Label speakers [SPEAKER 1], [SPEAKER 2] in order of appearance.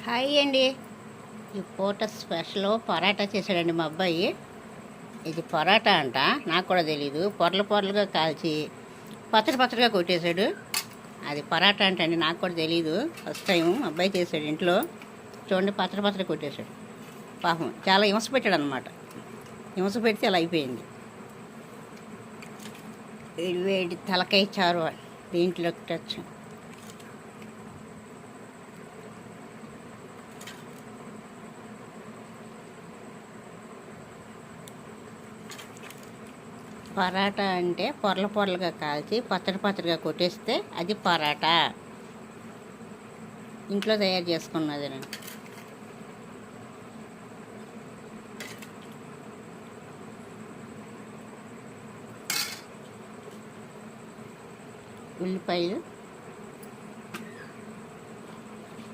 [SPEAKER 1] Hi అండి. ఈ పూట స్పెషల్ పరాటా చేశాడండి మా అబ్బాయి. ఇది పరాటా అంట, నాకు కూడా తెలీదు. పొరలు పొరలుగా కాల్చి పచ్చడి పచ్చడిగా కొట్టేశాడు. అది పరాటా అండి, నాకు కూడా తెలీదు. ఫస్ట్ టైం అబ్బాయి చేశాడు ఇంట్లో. చూడండి, పచ్చడి పచ్చడి కొట్టేశాడు. పాపం చాలా హింస పెట్టాడు అనమాట. హింస పెడితే అలా అయిపోయింది. వేడి తలకాయ చారు దీంట్లోకి టచ్. పరాటా అంటే పొరల పొరలుగా కాల్చి పచ్చడి పచ్చడిగా కొట్టేస్తే అది పరాటా. ఇంట్లో తయారు చేసుకున్నది నేను. ఉల్లిపాయలు,